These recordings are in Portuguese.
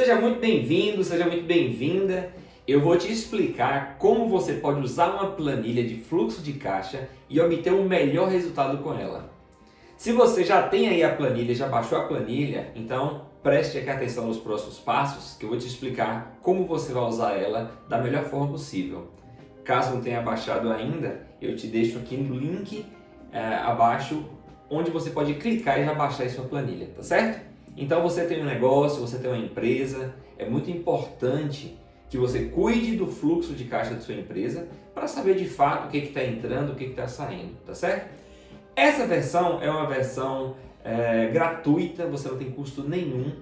Seja muito bem-vindo, seja muito bem-vinda. Eu vou te explicar como você pode usar uma planilha de fluxo de caixa e obter um melhor resultado com ela. Se você já tem aí a planilha, já baixou a planilha, então preste aqui atenção nos próximos passos que eu vou te explicar como você vai usar ela da melhor forma possível. Caso não tenha baixado ainda, eu te deixo aqui no link abaixo onde você pode clicar e já baixar a sua planilha, tá certo? Então você tem um negócio, você tem uma empresa, é muito importante que você cuide do fluxo de caixa da sua empresa para saber de fato o que está entrando, o que está saindo, tá certo? Essa versão é uma versão gratuita, você não tem custo nenhum.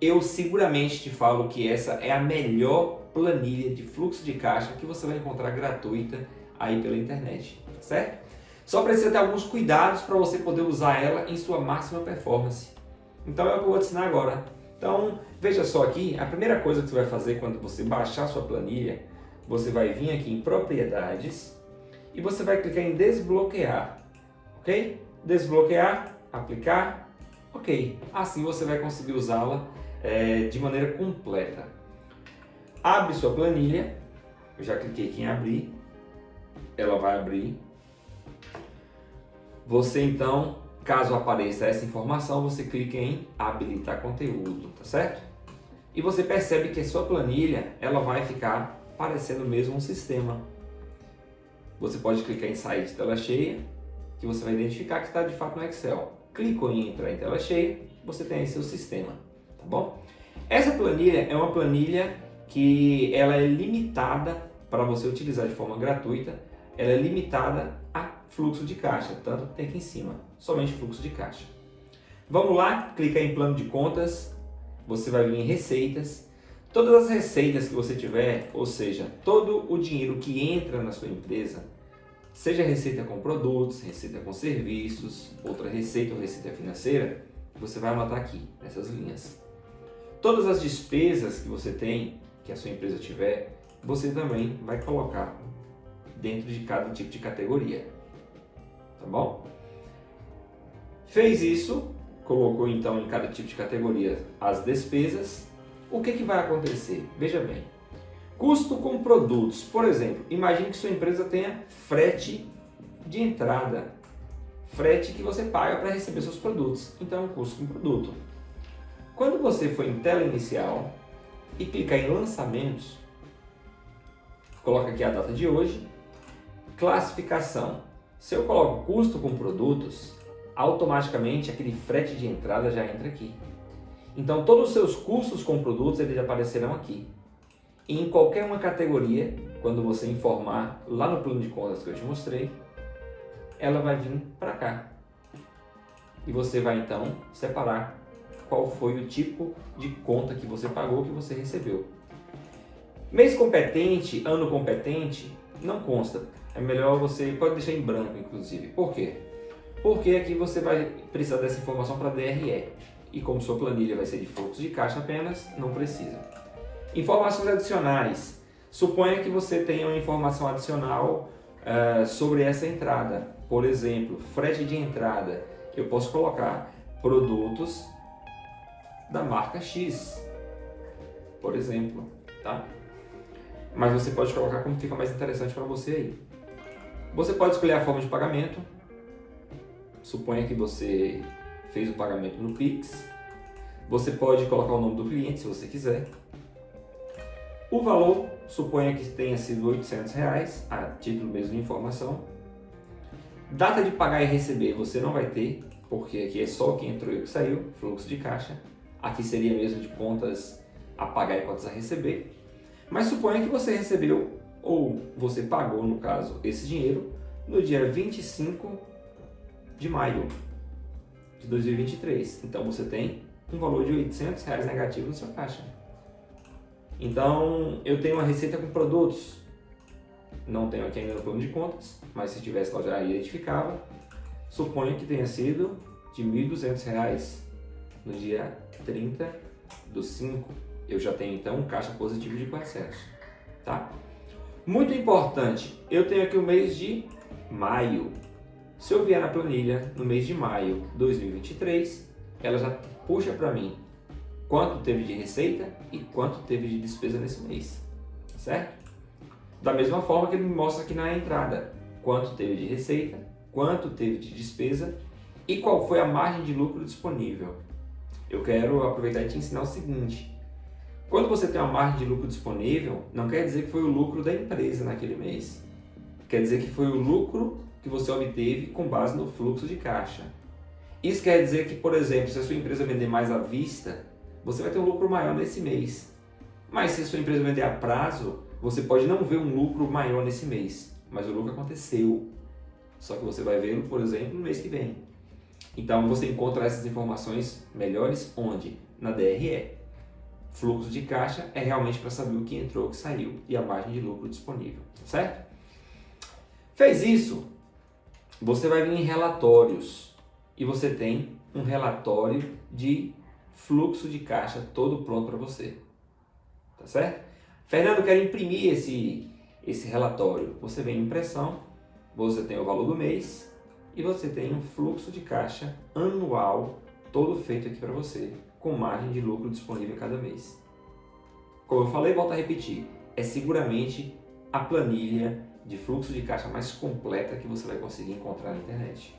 Eu seguramente te falo que essa é a melhor planilha de fluxo de caixa que você vai encontrar gratuita aí pela internet, tá certo? Só precisa ter alguns cuidados para você poder usar ela em sua máxima performance. Então é o que eu vou te ensinar agora. Então veja só aqui, a primeira coisa que você vai fazer quando você baixar sua planilha, você vai vir aqui em propriedades e você vai clicar em desbloquear, ok? Desbloquear, aplicar, ok. Assim você vai conseguir usá-la de maneira completa. Abre sua planilha, eu já cliquei aqui em abrir, ela vai abrir. Você então, caso apareça essa informação, você clica em habilitar conteúdo, tá certo? E você percebe que a sua planilha, ela vai ficar parecendo mesmo um sistema. Você pode clicar em sair de tela cheia, que você vai identificar que está de fato no Excel. Clicou em entrar em tela cheia, você tem aí seu sistema, tá bom? Essa planilha é uma planilha que ela é limitada para você utilizar de forma gratuita, ela é limitada a fluxo de caixa, tanto que tem aqui em cima, somente fluxo de caixa. Vamos lá, clicar em plano de contas, você vai vir em receitas, todas as receitas que você tiver, ou seja, todo o dinheiro que entra na sua empresa, seja receita com produtos, receita com serviços, outra receita ou receita financeira, você vai anotar aqui, nessas linhas. Todas as despesas que você tem, que a sua empresa tiver, você também vai colocar dentro de cada tipo de categoria. Tá bom? Fez isso, colocou então em cada tipo de categoria as despesas, o que vai acontecer? Veja bem, custo com produtos, por exemplo, imagine que sua empresa tenha frete de entrada, frete que você paga para receber seus produtos, então é um custo com produto. Quando você for em tela inicial e clicar em lançamentos, coloca aqui a data de hoje, classificação. Se eu coloco custo com produtos, automaticamente aquele frete de entrada já entra aqui. Então todos os seus custos com produtos eles aparecerão aqui. E em qualquer uma categoria, quando você informar lá no plano de contas que eu te mostrei, ela vai vir para cá. E você vai então separar qual foi o tipo de conta que você pagou, que você recebeu. Mês competente, ano competente, não consta. É melhor você, pode deixar em branco inclusive. Por quê? Porque aqui você vai precisar dessa informação para DRE. E como sua planilha vai ser de fluxo de caixa apenas, não precisa. Informações adicionais. Suponha que você tenha uma informação adicional sobre essa entrada. Por exemplo, frete de entrada. Eu posso colocar produtos da marca X, por exemplo, tá? Mas você pode colocar como fica mais interessante para você aí. Você pode escolher a forma de pagamento. Suponha que você fez o pagamento no Pix. Você pode colocar o nome do cliente se você quiser. O valor, suponha que tenha sido R$800, a título mesmo de informação. Data de pagar e receber você não vai ter, porque aqui é só o que entrou e o que saiu, fluxo de caixa. Aqui seria mesmo de contas a pagar e contas a receber. Mas suponha que você recebeu, ou você pagou, no caso, esse dinheiro no dia 25 de maio de 2023. Então você tem um valor de R$800 negativo na sua caixa. Então eu tenho uma receita com produtos. Não tenho aqui ainda no plano de contas, mas se tivesse lá já identificava. Suponha que tenha sido de R$1.200 no dia 30/5. Eu já tenho então um caixa positivo de 400, tá? Muito importante, eu tenho aqui o mês de maio. Se eu vier na planilha no mês de maio de 2023, ela já puxa para mim quanto teve de receita e quanto teve de despesa nesse mês, certo? Da mesma forma que ele me mostra aqui na entrada, quanto teve de receita, quanto teve de despesa e qual foi a margem de lucro disponível. Eu quero aproveitar e te ensinar o seguinte: quando você tem uma margem de lucro disponível, não quer dizer que foi o lucro da empresa naquele mês. Quer dizer que foi o lucro que você obteve com base no fluxo de caixa. Isso quer dizer que, por exemplo, se a sua empresa vender mais à vista, você vai ter um lucro maior nesse mês. Mas se a sua empresa vender a prazo, você pode não ver um lucro maior nesse mês, mas o lucro aconteceu. Só que você vai vê-lo, por exemplo, no mês que vem. Então você encontra essas informações melhores onde? Na DRE. Fluxo de caixa é realmente para saber o que entrou, o que saiu e a margem de lucro disponível, certo? Fez isso, você vai vir em relatórios e você tem um relatório de fluxo de caixa todo pronto para você, tá certo? Fernando, eu quero imprimir esse relatório. Você vem em impressão, você tem o valor do mês e você tem um fluxo de caixa anual todo feito aqui para você, com margem de lucro disponível cada mês. Como eu falei, volto a repetir, é seguramente a planilha de fluxo de caixa mais completa que você vai conseguir encontrar na internet.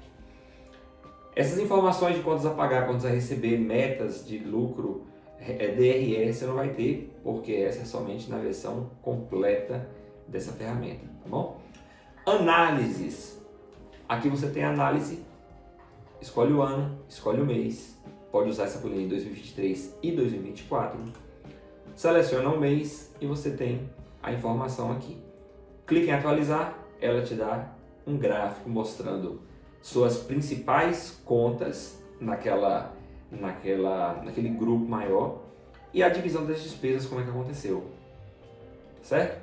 Essas informações de contas a pagar, contas a receber, metas de lucro, DRE, você não vai ter, porque essa é somente na versão completa dessa ferramenta, tá bom? Análises. Aqui você tem análise, escolhe o ano, escolhe o mês, pode usar essa planilha em 2023 e 2024, seleciona o mês e você tem a informação aqui. Clique em atualizar, ela te dá um gráfico mostrando suas principais contas naquele grupo maior e a divisão das despesas, como é que aconteceu, certo?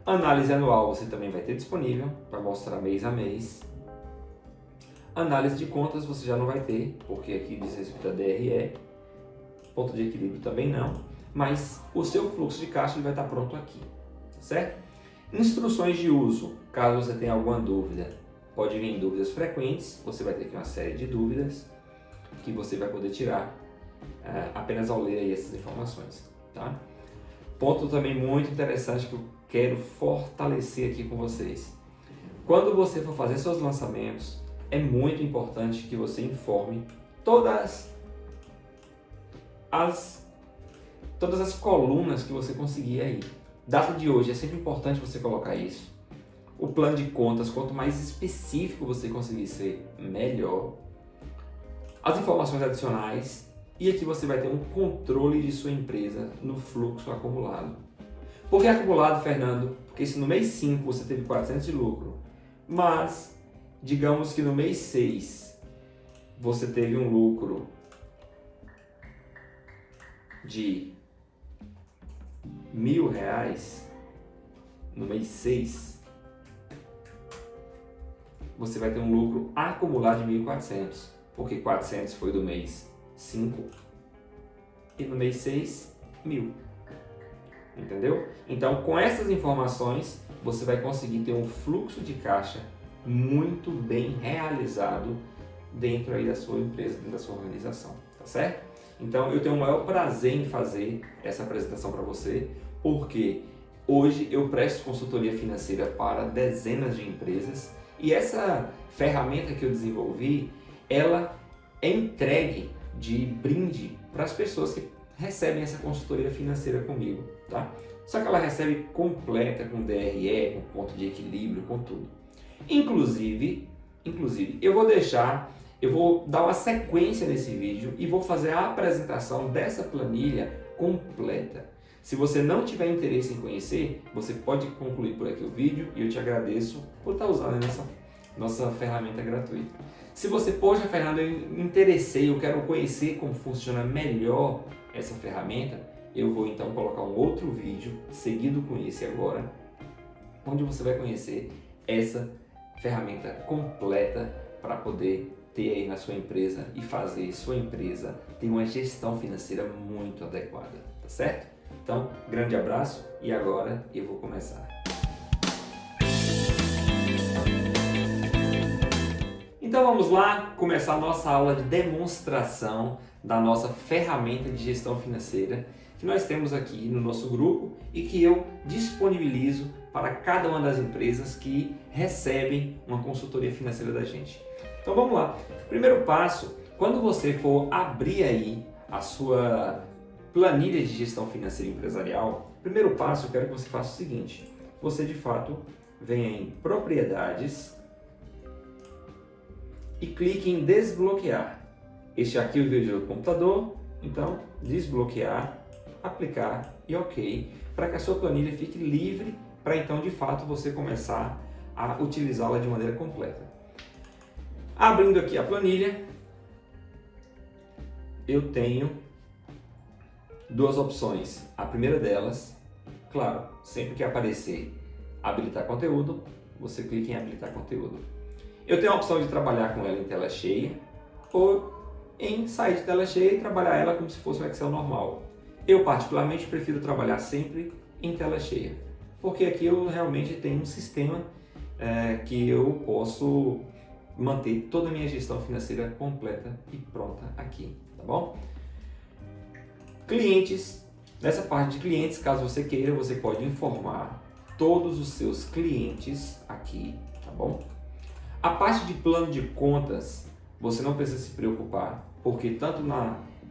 Análise anual você também vai ter disponível para mostrar mês a mês. Análise de contas você já não vai ter, porque aqui diz respeito a DRE, ponto de equilíbrio também não, mas o seu fluxo de caixa ele vai estar pronto aqui, certo? Instruções de uso, caso você tenha alguma dúvida, pode vir em dúvidas frequentes, você vai ter aqui uma série de dúvidas que você vai poder tirar apenas ao ler aí essas informações, tá? Ponto também muito interessante que eu quero fortalecer aqui com vocês. Quando você for fazer seus lançamentos, é muito importante que você informe todas as colunas que você conseguir aí. Data de hoje, é sempre importante você colocar isso. O plano de contas, quanto mais específico você conseguir ser, melhor. As informações adicionais e aqui você vai ter um controle de sua empresa no fluxo acumulado. Por que acumulado, Fernando? Porque se no mês 5 você teve 400 de lucro, mas digamos que no mês 6 você teve um lucro de R$1.000, no mês 6 você vai ter um lucro acumulado de 1.400, porque 400 foi do mês 5 e no mês 6, 1.000. Entendeu? Então, com essas informações, você vai conseguir ter um fluxo de caixa muito bem realizado dentro aí da sua empresa, dentro da sua organização, tá certo? Então, eu tenho o maior prazer em fazer essa apresentação para você, porque hoje eu presto consultoria financeira para dezenas de empresas e essa ferramenta que eu desenvolvi, ela é entregue de brinde para as pessoas que recebem essa consultoria financeira comigo, tá? Só que ela recebe completa, com DRE, com ponto de equilíbrio, com tudo. Inclusive, eu vou dar uma sequência nesse vídeo e vou fazer a apresentação dessa planilha completa. Se você não tiver interesse em conhecer, você pode concluir por aqui o vídeo e eu te agradeço por estar usando essa nossa ferramenta gratuita. Se você, poxa, Fernando, eu me interessei, eu quero conhecer como funciona melhor essa ferramenta, eu vou então colocar um outro vídeo seguido com esse agora, onde você vai conhecer essa ferramenta completa para poder ter aí na sua empresa e fazer sua empresa ter uma gestão financeira muito adequada, tá certo? Então, grande abraço e agora eu vou começar. Então, Então vamos lá começar a nossa aula de demonstração da nossa ferramenta de gestão financeira que nós temos aqui no nosso grupo e que eu disponibilizo para cada uma das empresas que recebem uma consultoria financeira da gente. Então vamos lá. Primeiro passo, quando você for abrir aí a sua planilha de gestão financeira empresarial, primeiro passo eu quero que você faça o seguinte: você de fato venha em propriedades e clique em desbloquear. Este arquivo veio do computador, então desbloquear, aplicar e OK, para que a sua planilha fique livre para então de fato você começar a utilizá-la de maneira completa. Abrindo aqui a planilha, eu tenho duas opções. A primeira delas, claro, sempre que aparecer habilitar conteúdo, você clica em habilitar conteúdo. Eu tenho a opção de trabalhar com ela em tela cheia ou em sair de tela cheia e trabalhar ela como se fosse um Excel normal. Eu particularmente prefiro trabalhar sempre em tela cheia, porque aqui eu realmente tenho um sistema que eu posso manter toda a minha gestão financeira completa e pronta aqui, tá bom? Clientes, nessa parte de clientes, caso você queira, você pode informar todos os seus clientes aqui, tá bom? A parte de plano de contas, você não precisa se preocupar, porque tanto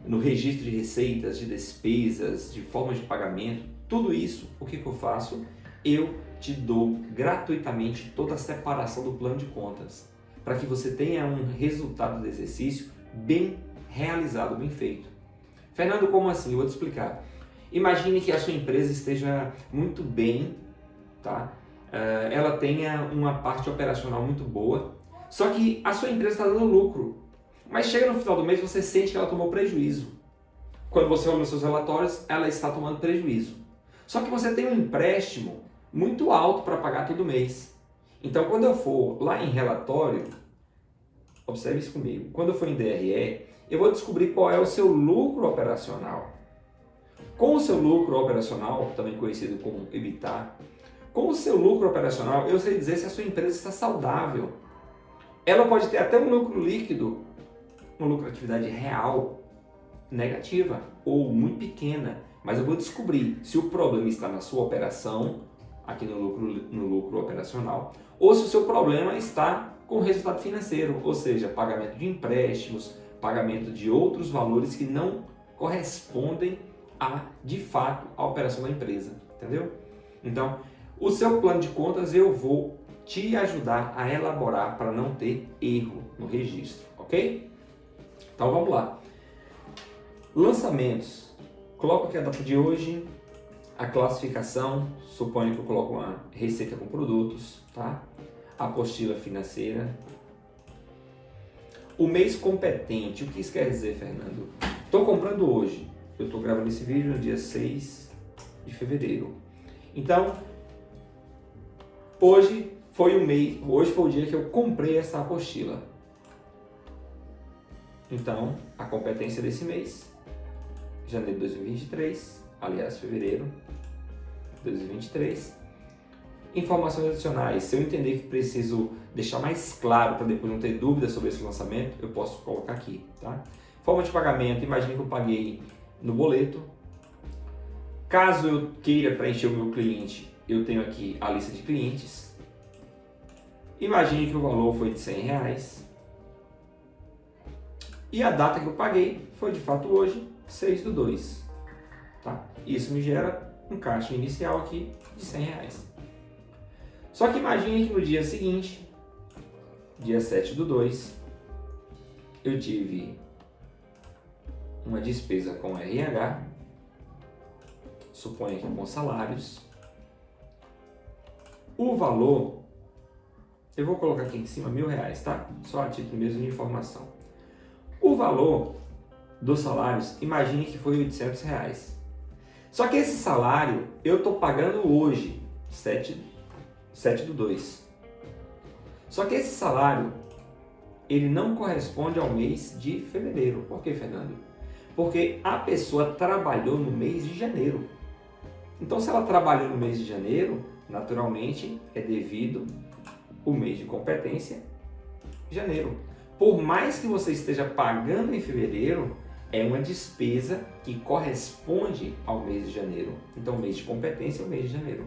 no registro de receitas, de despesas, de formas de pagamento, tudo isso, o que eu faço? Eu te dou gratuitamente toda a separação do plano de contas, para que você tenha um resultado do exercício bem realizado, bem feito. Fernando, como assim? Eu vou te explicar. Imagine que a sua empresa esteja muito bem, tá? Ela tenha uma parte operacional muito boa, só que a sua empresa está dando lucro, mas chega no final do mês você sente que ela tomou prejuízo. Quando você olha nos seus relatórios, ela está tomando prejuízo. Só que você tem um empréstimo muito alto para pagar todo mês. Então, quando eu for lá em relatório, observe isso comigo, quando eu for em DRE, eu vou descobrir qual é o seu lucro operacional. Com o seu lucro operacional, também conhecido como EBITDA, com o seu lucro operacional, eu sei dizer se a sua empresa está saudável. Ela pode ter até um lucro líquido, uma lucratividade real negativa ou muito pequena, mas eu vou descobrir se o problema está na sua operação, aqui no lucro operacional, ou se o seu problema está com o resultado financeiro, ou seja, pagamento de empréstimos, pagamento de outros valores que não correspondem de fato à operação da empresa, entendeu? Então, o seu plano de contas eu vou te ajudar a elaborar para não ter erro no registro, ok? Então vamos lá. Lançamentos. Coloco aqui a data de hoje, a classificação, suponho que eu coloco uma receita com produtos, tá? Apostila financeira. O mês competente, o que isso quer dizer, Fernando? Estou comprando hoje, eu estou gravando esse vídeo no dia 6 de fevereiro. Então, hoje foi o dia que eu comprei essa apostila. Então, a competência desse mês, janeiro de 2023, aliás, fevereiro de 2023. Informações adicionais, se eu entender que preciso deixar mais claro para depois não ter dúvidas sobre esse lançamento, eu posso colocar aqui, tá? Forma de pagamento, imagine que eu paguei no boleto. Caso eu queira preencher o meu cliente, eu tenho aqui a lista de clientes. Imagine que o valor foi de R$100. E a data que eu paguei foi de fato hoje, 6/2. Tá? Isso me gera um caixa inicial aqui de R$100. Só que imagine que no dia seguinte, dia 7/2, eu tive uma despesa com RH, suponho que com salários. O valor, eu vou colocar aqui em cima R$1.000, tá? Só a título mesmo de informação. O valor dos salários, imagine que foi R$800. Só que esse salário eu estou pagando hoje, 7/2. Só que esse salário, ele não corresponde ao mês de fevereiro. Por que, Fernando? Porque a pessoa trabalhou no mês de janeiro. Então, se ela trabalhou no mês de janeiro, naturalmente é devido o mês de competência, janeiro. por mais que você esteja pagando em fevereiro, é uma despesa que corresponde ao mês de janeiro. Então, o mês de competência é o mês de janeiro.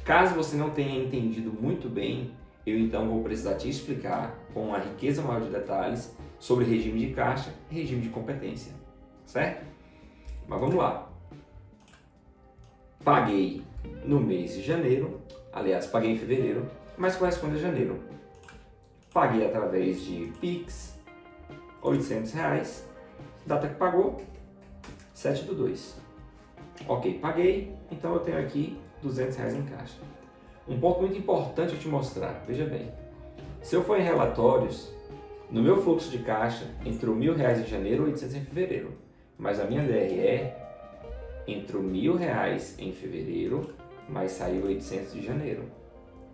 Caso você não tenha entendido muito bem, eu então vou precisar te explicar com uma riqueza maior de detalhes sobre regime de caixa e regime de competência, certo? Mas vamos lá. Paguei no mês de janeiro, aliás, paguei em fevereiro, mas corresponde a janeiro. Paguei através de Pix, R$800, data que pagou, 7/2. Ok, paguei, então eu tenho aqui R$200 em caixa. Um ponto muito importante eu te mostrar, veja bem, se eu for em relatórios, no meu fluxo de caixa entrou R$1.000 em janeiro e R$800 em fevereiro, mas a minha DRE entrou R$1.000 em fevereiro, mas saiu 800 de janeiro,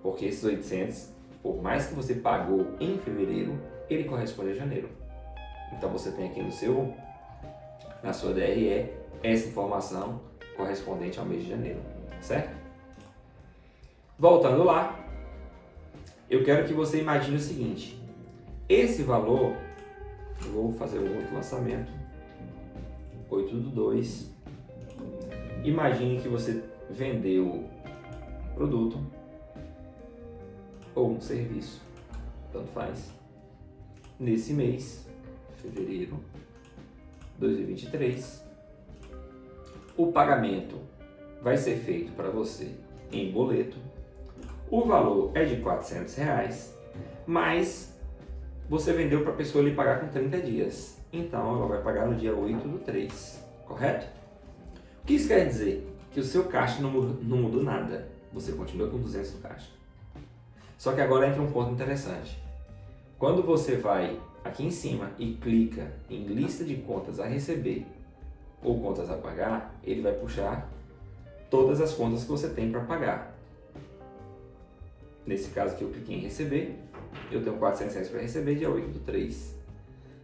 porque esses 800, por mais que você pagou em fevereiro, ele corresponde a janeiro. Então você tem aqui na sua DRE essa informação correspondente ao mês de janeiro, certo? Voltando lá, eu quero que você imagine o seguinte, esse valor, eu vou fazer um outro lançamento, 8/2, imagine que você vendeu um produto ou um serviço, tanto faz, nesse mês, fevereiro 2023, o pagamento vai ser feito para você em boleto, o valor é de R$400, mas você vendeu para a pessoa lhe pagar com 30 dias, então ela vai pagar no dia 8/3, correto? O que isso quer dizer? Que o seu caixa não mudou nada, você continua com 200 no caixa. Só que agora entra um ponto interessante. Quando você vai aqui em cima e clica em lista de contas a receber ou contas a pagar, ele vai puxar todas as contas que você tem para pagar. Nesse caso aqui eu cliquei em receber, eu tenho R$400 para receber dia 8/3.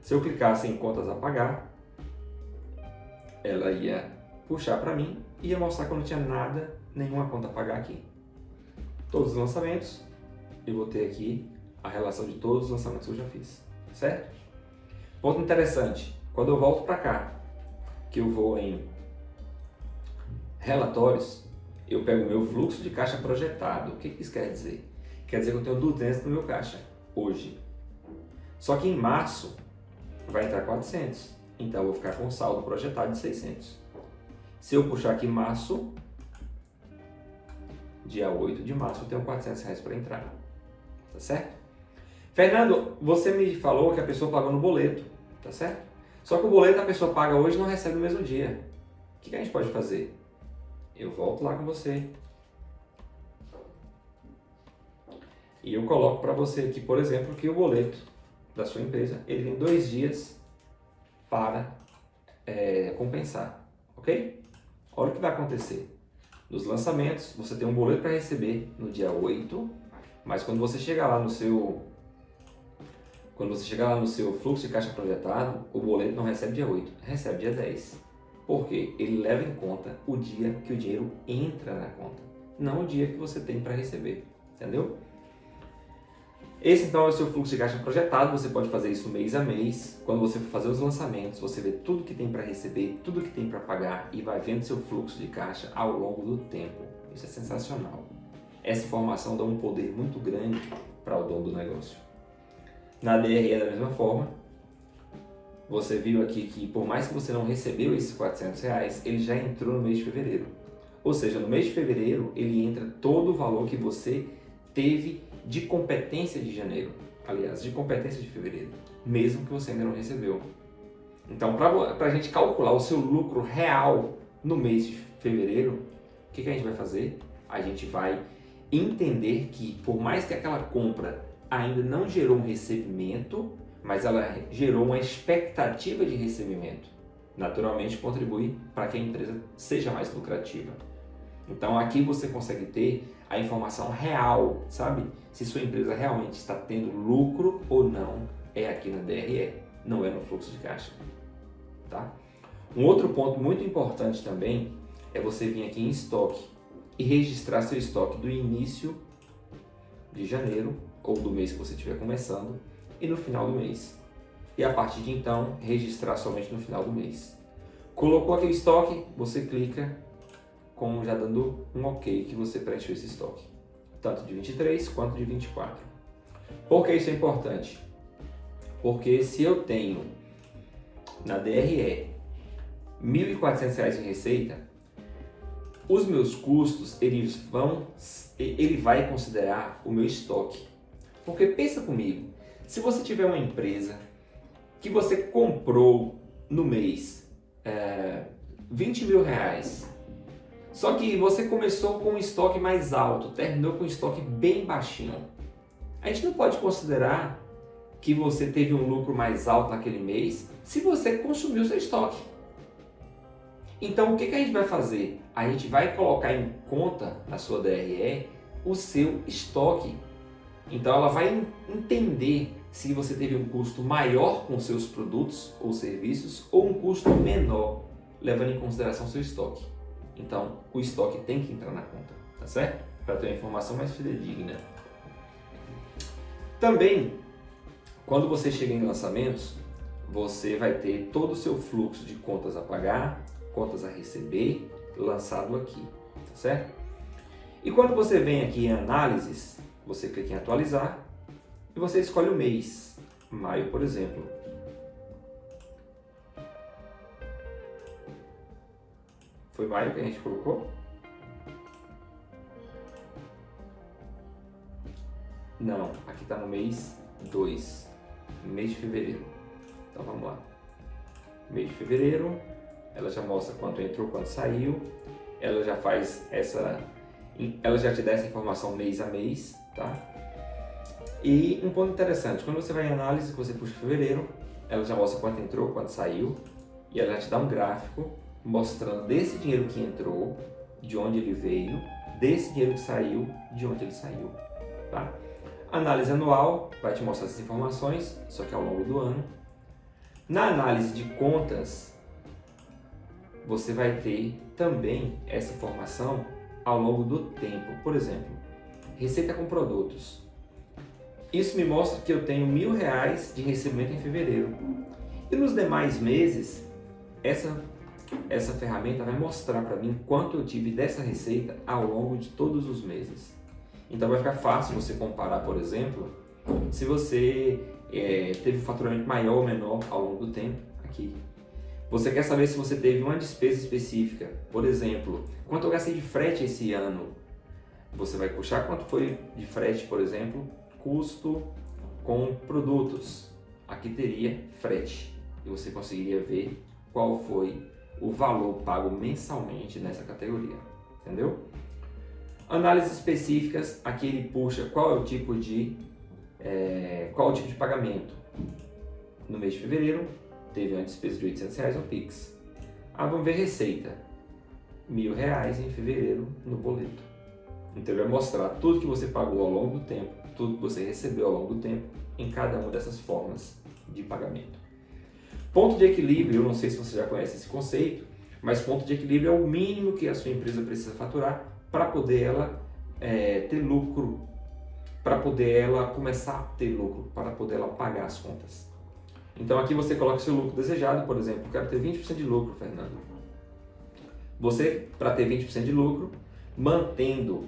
Se eu clicasse em contas a pagar, ela ia puxar para mim e ia mostrar que eu não tinha nada, nenhuma conta a pagar aqui. Todos os lançamentos, eu vou ter aqui a relação de todos os lançamentos que eu já fiz, certo? Ponto interessante, quando eu volto para cá, que eu vou em relatórios, eu pego o meu fluxo de caixa projetado. O que isso quer dizer? Quer dizer que eu tenho 200 no meu caixa, hoje. Só que em março vai entrar 400, então eu vou ficar com um saldo projetado de 600. Se eu puxar aqui março, dia 8 de março, eu tenho R$400 para entrar, tá certo? Fernando, você me falou que a pessoa pagou no boleto, tá certo? Só que o boleto a pessoa paga hoje e não recebe no mesmo dia. O que a gente pode fazer? Eu volto lá com você e eu coloco para você aqui, por exemplo, que o boleto da sua empresa, ele tem 2 dias para compensar, ok? Olha o que vai acontecer. Nos lançamentos, você tem um boleto para receber no dia 8, mas quando você chegar lá no seu fluxo de caixa projetado, o boleto não recebe dia 8, recebe dia 10. Por quê? Ele leva em conta o dia que o dinheiro entra na conta, não o dia que você tem para receber, entendeu? Esse então é o seu fluxo de caixa projetado, você pode fazer isso mês a mês. Quando você for fazer os lançamentos, você vê tudo que tem para receber, tudo que tem para pagar e vai vendo seu fluxo de caixa ao longo do tempo. Isso é sensacional. Essa informação dá um poder muito grande para o dono do negócio. Na DRE da mesma forma, você viu aqui que por mais que você não recebeu esses R$400, ele já entrou no mês de fevereiro. Ou seja, no mês de fevereiro ele entra todo o valor que você teve de competência de janeiro, aliás, de competência de fevereiro, mesmo que você ainda não recebeu. Então, para a gente calcular o seu lucro real no mês de fevereiro, o que a gente vai fazer? A gente vai entender que, por mais que aquela compra ainda não gerou um recebimento, mas ela gerou uma expectativa de recebimento. Naturalmente, contribui para que a empresa seja mais lucrativa. Então, aqui você consegue ter a informação real, sabe? Se sua empresa realmente está tendo lucro ou não, é aqui na DRE, não é no fluxo de caixa, tá? Um outro ponto muito importante também é você vir aqui em estoque e registrar seu estoque do início de janeiro ou do mês que você estiver começando e no final do mês. E a partir de então, registrar somente no final do mês. Colocou aquele estoque, você clica com já dando um ok que você preencheu esse estoque, tanto de 23 quanto de 24. Por que isso é importante? Porque se eu tenho na DRE R$ 1.400 de receita, os meus custos ele vai considerar o meu estoque. Porque pensa comigo, se você tiver uma empresa que você comprou no mês R$ 20.000, só que você começou com um estoque mais alto, terminou com um estoque bem baixinho, a gente não pode considerar que você teve um lucro mais alto naquele mês se você consumiu seu estoque. Então o que a gente vai fazer? A gente vai colocar em conta na sua DRE o seu estoque. Então ela vai entender se você teve um custo maior com seus produtos ou serviços ou um custo menor, levando em consideração seu estoque. Então o estoque tem que entrar na conta, tá certo? Para ter uma informação mais fidedigna. Também, quando você chega em lançamentos, você vai ter todo o seu fluxo de contas a pagar, contas a receber, lançado aqui, tá certo? E quando você vem aqui em análises, você clica em atualizar e você escolhe o mês, maio, por exemplo. Foi maio que a gente colocou? Não, aqui está no mês 2, mês de fevereiro. Então vamos lá. Mês de fevereiro, ela já mostra quanto entrou, quanto saiu. Ela já faz ela já te dá essa informação mês a mês, tá? E um ponto interessante, quando você vai em análise, você puxa fevereiro, ela já mostra quanto entrou, quanto saiu, e ela já te dá um gráfico mostrando desse dinheiro que entrou, de onde ele veio, desse dinheiro que saiu, de onde ele saiu, tá? Análise anual vai te mostrar essas informações, só que ao longo do ano. Na análise de contas, você vai ter também essa informação ao longo do tempo. Por exemplo, receita com produtos. Isso me mostra que eu tenho R$ 1.000 de recebimento em fevereiro. E nos demais meses, essa ferramenta vai mostrar para mim quanto eu tive dessa receita ao longo de todos os meses. Então vai ficar fácil você comparar, por exemplo, se você teve um faturamento maior ou menor ao longo do tempo, aqui. Você quer saber se você teve uma despesa específica, por exemplo, quanto eu gastei de frete esse ano? Você vai puxar quanto foi de frete, por exemplo, custo com produtos. Aqui teria frete e você conseguiria ver qual foi o valor pago mensalmente nessa categoria, entendeu? Análises específicas, aqui ele puxa qual é o tipo de pagamento. No mês de fevereiro, teve uma despesa de R$ 800 no Pix. Vamos ver receita. R$ 1.000 em fevereiro no boleto. Então ele vai mostrar tudo que você pagou ao longo do tempo, tudo que você recebeu ao longo do tempo, em cada uma dessas formas de pagamento. Ponto de equilíbrio, eu não sei se você já conhece esse conceito, mas ponto de equilíbrio é o mínimo que a sua empresa precisa faturar para poder ela ter lucro, para poder ela começar a ter lucro, para poder ela pagar as contas. Então aqui você coloca o seu lucro desejado, por exemplo, eu quero ter 20% de lucro, Fernando. Você, para ter 20% de lucro, mantendo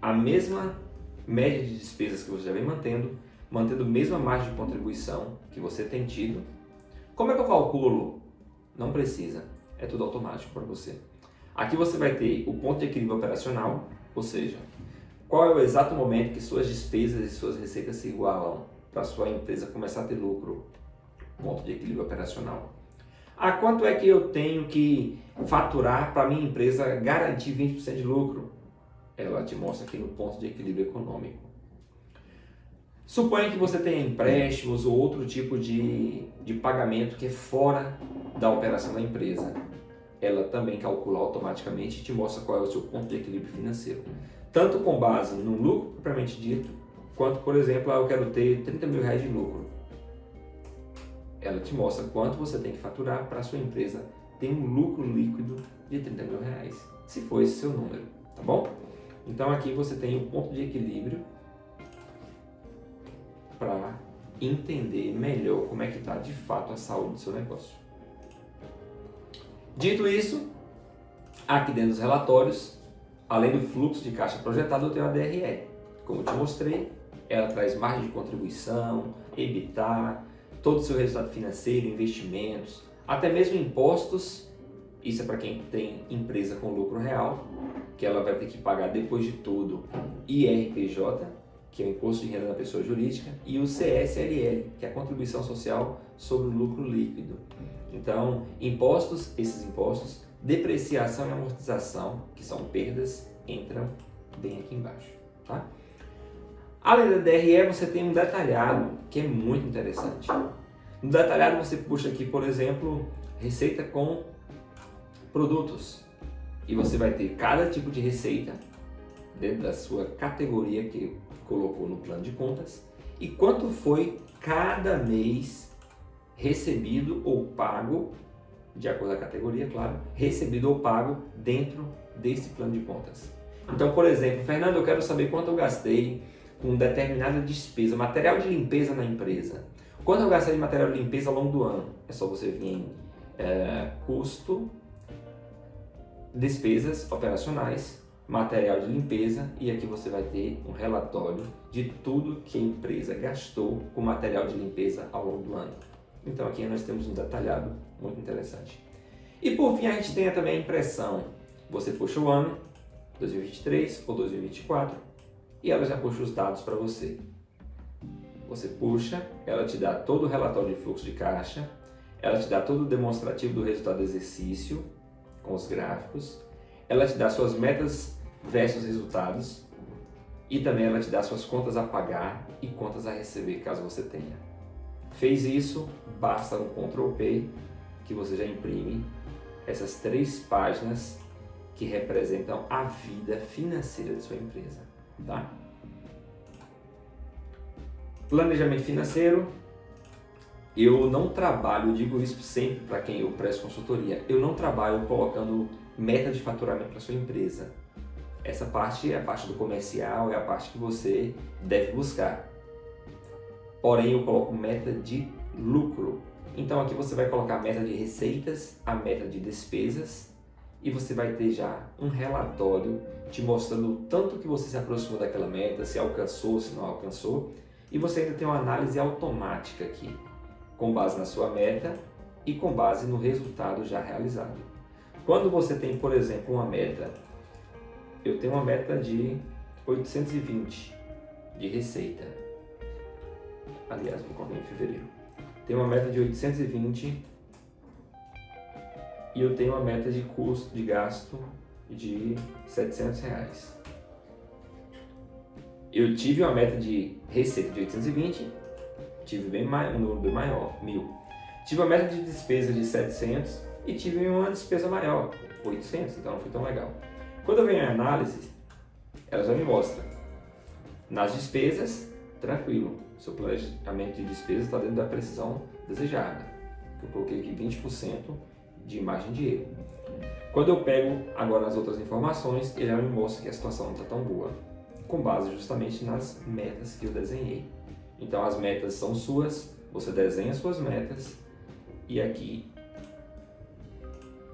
a mesma média de despesas que você já vem mantendo a mesma margem de contribuição que você tem tido. Como é que eu calculo? Não precisa, é tudo automático para você. Aqui você vai ter o ponto de equilíbrio operacional, ou seja, qual é o exato momento que suas despesas e suas receitas se igualam para a sua empresa começar a ter lucro. Ponto de equilíbrio operacional. Quanto é que eu tenho que faturar para a minha empresa garantir 20% de lucro? Ela te mostra aqui no ponto de equilíbrio econômico. Suponha que você tenha empréstimos ou outro tipo de pagamento que é fora da operação da empresa. Ela também calcula automaticamente e te mostra qual é o seu ponto de equilíbrio financeiro. Tanto com base no lucro propriamente dito, quanto, por exemplo, eu quero ter R$ 30.000 de lucro. Ela te mostra quanto você tem que faturar para a sua empresa ter um lucro líquido de R$ 30.000, se for esse seu número, tá bom? Então aqui você tem um ponto de equilíbrio para entender melhor como é que está de fato a saúde do seu negócio. Dito isso, aqui dentro dos relatórios, além do fluxo de caixa projetado, eu tenho a DRE. Como eu te mostrei, ela traz margem de contribuição, EBITDA, todo o seu resultado financeiro, investimentos, até mesmo impostos. Isso é para quem tem empresa com lucro real, que ela vai ter que pagar depois de tudo IRPJ, que é o Imposto de Renda da Pessoa Jurídica, e o CSLL, que é a Contribuição Social sobre o Lucro Líquido. Então, impostos, esses impostos, depreciação e amortização, que são perdas, entram bem aqui embaixo, tá? Além da DRE, você tem um detalhado, que é muito interessante. No detalhado você puxa aqui, por exemplo, receita com produtos. E você vai ter cada tipo de receita dentro da sua categoria que colocou no plano de contas e quanto foi cada mês recebido ou pago, de acordo com a categoria, claro, recebido ou pago dentro desse plano de contas. Então, por exemplo, Fernando, eu quero saber quanto eu gastei com determinada despesa, material de limpeza na empresa. Quanto eu gastei de material de limpeza ao longo do ano? É só você vir em custo, despesas operacionais, material de limpeza, e aqui você vai ter um relatório de tudo que a empresa gastou com material de limpeza ao longo do ano. Então aqui nós temos um detalhado muito interessante. E por fim a gente tem também a impressão. Você puxa o ano, 2023 ou 2024, e ela já puxa os dados para você. Você puxa, ela te dá todo o relatório de fluxo de caixa, ela te dá todo o demonstrativo do resultado do exercício, com os gráficos, ela te dá suas metas versus resultados e também ela te dá suas contas a pagar e contas a receber, caso você tenha. Fez isso, basta um Ctrl P que você já imprime essas 3 páginas que representam a vida financeira de sua empresa, tá? Planejamento financeiro. Eu não trabalho, eu digo isso sempre para quem eu presto consultoria, eu não trabalho colocando meta de faturamento para sua empresa. Essa parte é a parte do comercial, é a parte que você deve buscar. Porém, eu coloco meta de lucro. Então aqui você vai colocar a meta de receitas, a meta de despesas e você vai ter já um relatório te mostrando o tanto que você se aproximou daquela meta, se alcançou, se não alcançou. E você ainda tem uma análise automática aqui, com base na sua meta e com base no resultado já realizado. Quando você tem, por exemplo, uma meta, eu tenho uma meta de 820 de receita. Aliás, vou colocar em fevereiro. Tenho uma meta de 820 e eu tenho uma meta de custo, de gasto de R$700. Eu tive uma meta de receita de 820, tive um número bem maior, 1.000. Tive uma meta de despesa de 700 e tive uma despesa maior, 800, então não foi tão legal. Quando eu venho a análise, ela já me mostra. Nas despesas, tranquilo, seu planejamento de despesas está dentro da precisão desejada. Eu coloquei aqui 20% de margem de erro. Quando eu pego agora as outras informações, ele já me mostra que a situação não está tão boa, com base justamente nas metas que eu desenhei. Então as metas são suas, você desenha suas metas e aqui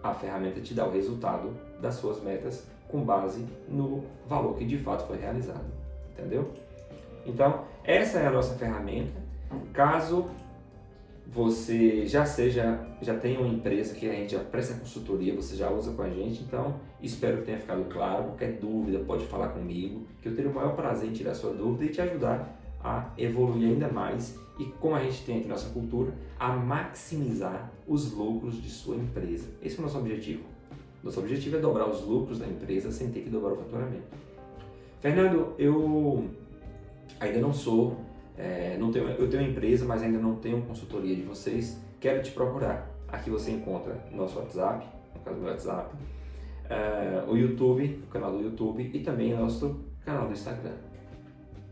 a ferramenta te dá o resultado das suas metas com base no valor que de fato foi realizado, entendeu? Então essa é a nossa ferramenta. Caso você já tenha uma empresa que a gente já presta consultoria, você já usa com a gente, então espero que tenha ficado claro. Qualquer dúvida pode falar comigo, que eu terei o maior prazer em tirar sua dúvida e te ajudar a evoluir ainda mais e, como a gente tem aqui nossa cultura, a maximizar os lucros de sua empresa. Esse é o nosso objetivo. Nosso objetivo é dobrar os lucros da empresa sem ter que dobrar o faturamento. Fernando, eu ainda não sou, eu tenho uma empresa, mas ainda não tenho consultoria de vocês. Quero te procurar. Aqui você encontra nosso WhatsApp, no caso do meu WhatsApp, o YouTube, o canal do YouTube e também o nosso canal do Instagram.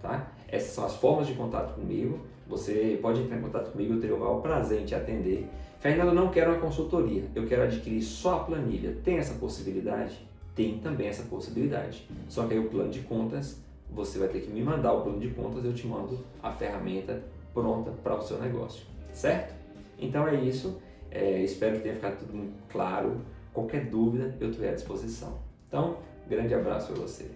Tá? Essas são as formas de contato comigo. Você pode entrar em contato comigo, eu terei o maior prazer em te atender. Fernando, eu não quero uma consultoria, eu quero adquirir só a planilha. Tem essa possibilidade? Tem também essa possibilidade. Só que aí o plano de contas, você vai ter que me mandar o plano de contas, eu te mando a ferramenta pronta para o seu negócio, certo? Então é isso, espero que tenha ficado tudo muito claro. Qualquer dúvida eu estou à disposição. Então, grande abraço para você.